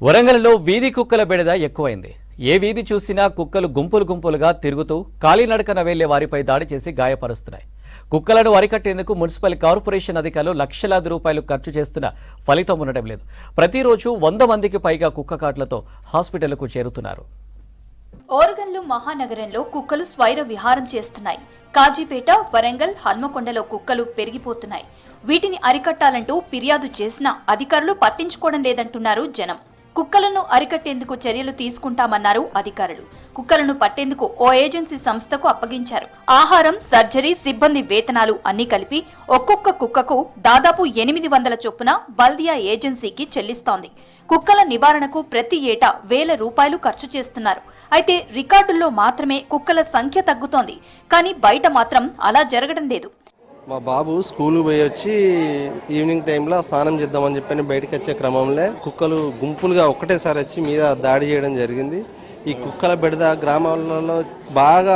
వరంగల్లో వీధి కుక్కల బెడద ఎక్కువైంది. ఏ వీధి చూసినా కుక్కలు గుంపులు గుంపులుగా తిరుగుతూ కాలినడకన వెళ్లే వారిపై దాడి చేసి గాయపరుస్తున్నాయి. కుక్కలను అరికట్టేందుకు మున్సిపల్ కార్పొరేషన్ అధికారులు లక్షలాది రూపాయలు ఖర్చు చేస్తున్న ఫలితం ఉండడం లేదు. ప్రతిరోజు 100 మందికి పైగా కుక్క కాట్లతో హాస్పిటల్కు చేరుతున్నారు. ఓరుగల్లు మహానగరంలో కుక్కలు స్వైర విహారం చేస్తున్నాయి. కాజీపేట, వరంగల్, హన్మకొండలో కుక్కలు పెరిగిపోతున్నాయి. వీటిని అరికట్టాలంటూ ఫిర్యాదు చేసినా అధికారులు పట్టించుకోవడం లేదంటున్నారు జనం. కుక్కలను అరికట్టేందుకు చర్యలు తీసుకుంటామన్నారు అధికారులు. కుక్కలను పట్టేందుకు ఓ ఏజెన్సీ సంస్థకు అప్పగించారు. ఆహారం, సర్జరీ, సిబ్బంది వేతనాలు అన్ని కలిపి ఒక్కొక్క కుక్కకు దాదాపు 800 చొప్పున బల్దియా ఏజెన్సీకి చెల్లిస్తోంది. కుక్కల నివారణకు ప్రతి ఏటా ₹1000 ఖర్చు చేస్తున్నారు. అయితే రికార్డుల్లో మాత్రమే కుక్కల సంఖ్య తగ్గుతోంది, కానీ బయట మాత్రం అలా జరగడం లేదు. మా బాబు స్కూల్ పోయి వచ్చి ఈవినింగ్ టైంలో స్నానం చేద్దామని చెప్పని బయటకు వచ్చే క్రమంలో కుక్కలు గుంపులుగా ఒక్కటేసారి వచ్చి మీద దాడి చేయడం జరిగింది. ఈ కుక్కల బెడద గ్రామాలలో బాగా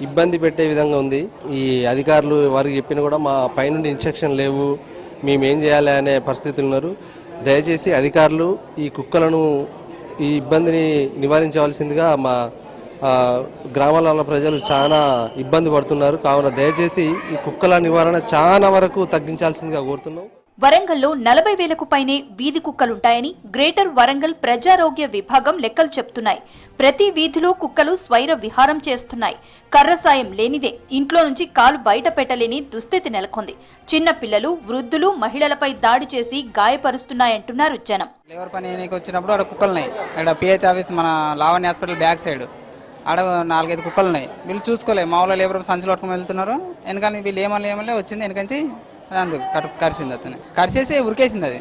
ఇబ్బంది పెట్టే విధంగా ఉంది. ఈ అధికారులు వారికి చెప్పిన కూడా మా పైనుండి ఇన్స్ట్రక్షన్ లేవు, మేమేం చేయాలి అనే పరిస్థితులు ఉన్నారు. దయచేసి అధికారులు ఈ కుక్కలను ఈ ఇబ్బందిని నివారించవలసిందిగా మా గ్రామాల ప్రజలు చాలా ఇబ్బంది పడుతున్నారు. కావున దయచేసి ఈ కుక్కల నివారణ చాలా వరకు తగ్గించాల్సిందిగా కోరుతున్నాం. వరంగల్లో 40,000కు పైనే వీధి కుక్కలుంటాయని గ్రేటర్ వరంగల్ ప్రజారోగ్య విభాగం లెక్కలు చెప్తున్నాయి. ప్రతి వీధిలో కుక్కలు స్వైర విహారం చేస్తున్నాయి. కర్ర సాయం లేనిదే ఇంట్లో నుంచి కాలు బయట పెట్టలేని దుస్థితి నెలకొంది. చిన్న పిల్లలు, వృద్ధులు, మహిళలపై దాడి చేసి గాయపరుస్తున్నాయంటున్నారు జనం. లేబర్ పని వచ్చినప్పుడు అక్కడ కుక్కలున్నాయి. ఇక్కడ పిహెచ్ ఆఫీస్ మన లావణ్య హాస్పిటల్ బ్యాక్ సైడ్ ఆడ 4-5 కుక్కలు ఉన్నాయి. వీళ్ళు చూసుకోలేదు. మా ఊళ్ళో లేబర్ సంచులు పట్టుకుని వెళ్తున్నారు. వెనకాల వీళ్ళు ఏమలే వచ్చింది వెనకంచి అందుకు కరిసింది. అతను కరిచేసి ఉరికేసింది. అది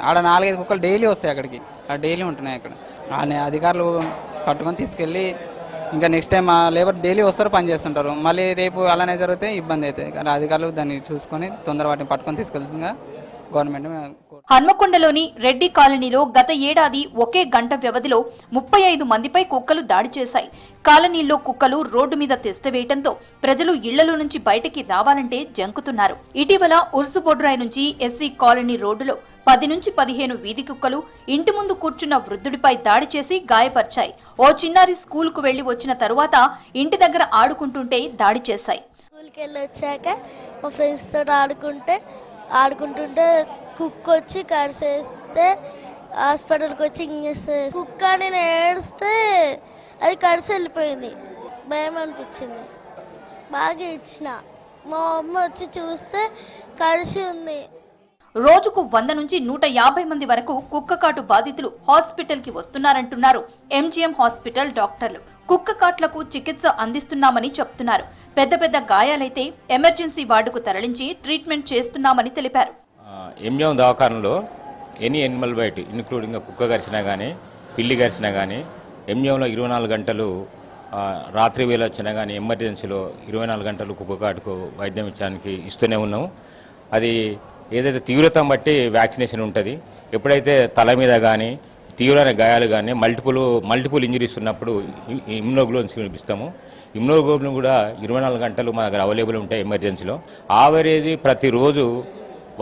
ఆడ 4-5 కుక్కలు డైలీ వస్తాయి అక్కడికి. డైలీ ఉంటున్నాయి అక్కడ. అధికారులు పట్టుకొని తీసుకెళ్ళి ఇంకా నెక్స్ట్ టైం ఆ లేబర్ డైలీ వస్తారు, పని చేస్తుంటారు. మళ్ళీ రేపు అలానే జరిగితే ఇబ్బంది అవుతుంది. కానీ అధికారులు దాన్ని చూసుకొని తొందర వాటిని పట్టుకొని తీసుకెళ్తుందిగా గవర్నమెంట్. హన్మకొండలోని రెడ్డి కాలనీలో గత ఏడాది ఒకే గంట వ్యవధిలో 35 మందిపై కుక్కలు దాడి చేశాయి. కాలనీల్లో కుక్కలు రోడ్డు మీద తిష్టవేయడంతో ప్రజలు ఇళ్లలో నుంచి బయటికి రావాలంటే జంకుతున్నారు. ఇటీవల ఉర్సుబొడ్రాయి నుంచి ఎస్సీ కాలనీ రోడ్డులో 10 నుంచి 15 వీధి కుక్కలు ఇంటి ముందు కూర్చున్న వృద్ధుడిపై దాడి చేసి గాయపరిచాయి. ఓ చిన్నారి స్కూల్కు వెళ్లి వచ్చిన తరువాత ఇంటి దగ్గర ఆడుకుంటుంటే దాడి చేశాయి. స్కూల్కి వెళ్ళి వచ్చాక మా ఫ్రెండ్స్ తోటి ఆడుకుంటుంటే కుక్క వచ్చి కరిసేస్తే హాస్పిటల్కి వచ్చి ఇంజెక్షన్. కుక్క నేను ఏడిస్తే అది కరిసి వెళ్ళిపోయింది. భయం అనిపించింది. బాగా ఇచ్చిన మా అమ్మ వచ్చి చూస్తే కరిసి ఉంది. రోజుకు 100 నుంచి 150 మంది వరకు కుక్క కాటు బాధితులు హాస్పిటల్కి వస్తున్నారంటున్నారు ఎంజీఎం హాస్పిటల్ డాక్టర్లు. కుక్క కాట్లకు చికిత్స అందిస్తున్నామని చెప్తున్నారు. పెద్ద పెద్ద గాయాలైతే ఎమర్జెన్సీ వార్డుకు తరలించి ట్రీట్మెంట్ చేస్తున్నామని తెలిపారు. ఎంజీఎం దవాఖానలో ఎనీ ఎనిమల్ బైట్ ఇన్క్లూడింగ్ కుక్క కరిచినా కానీ, పిల్లి కరిచినా కానీ ఎంజీఎంలో 24 గంటలు, రాత్రి వేళ వచ్చినా కానీ ఎమర్జెన్సీలో 24 గంటలు కుక్క కాటుకు వైద్యం ఇస్తూనే ఉన్నాము. అది ఏదైతే తీవ్రతను బట్టి వ్యాక్సినేషన్ ఉంటుంది. ఎప్పుడైతే తల మీద కానీ తీవ్రమైన గాయాలు కానీ మల్టిపుల్ ఇంజరీస్ ఉన్నప్పుడు ఇమ్యునోగ్లోబులిన్స్ ఇస్తాము. ఇమ్యునోగ్లోబులిన్ కూడా 24 గంటలు మా దగ్గర అవైలబుల్ ఉంటాయి ఎమర్జెన్సీలో. ఆవరేజ్ ప్రతిరోజు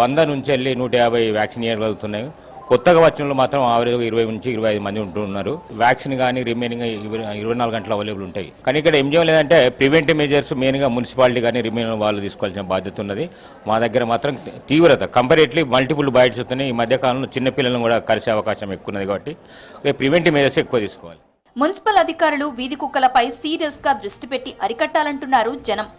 100 నుంచి వెళ్ళి 150 వ్యాక్సిన్ ఇవ్వగలుగుతున్నాయి. కొత్తగా వచ్చిన మాత్రం ఆవరేజ్గా 20 నుంచి 25 మంది ఉంటున్నారు. వ్యాక్సిన్ కానీ రిమైనింగ్ 24 గంటలు అవైలబుల్ ఉంటాయి. కానీ ఇక్కడ ఎంజీఎం లేదంటే ప్రివెంటివ్ మెజర్స్ మెయిన్గా మున్సిపాలిటీ కానీ రిమైనింగ్ వాళ్ళు తీసుకోవాల్సిన బాధ్యత ఉన్నది. మా దగ్గర మాత్రం తీవ్రత కంపారేట్లీ మల్టిపుల్ బైట్స్ వస్తున్నాయి. ఈ మధ్యకాలంలో చిన్నపిల్లలను కూడా కలిసే అవకాశం ఎక్కువ ఉన్నది. కాబట్టి ప్రివెంటివ్ మెజర్స్ ఎక్కువ తీసుకోవాలి. మున్సిపల్ అధికారులు వీధి కుక్కలపై సీరియస్ గా దృష్టి పెట్టి అరికట్టాలంటున్నారు జనం.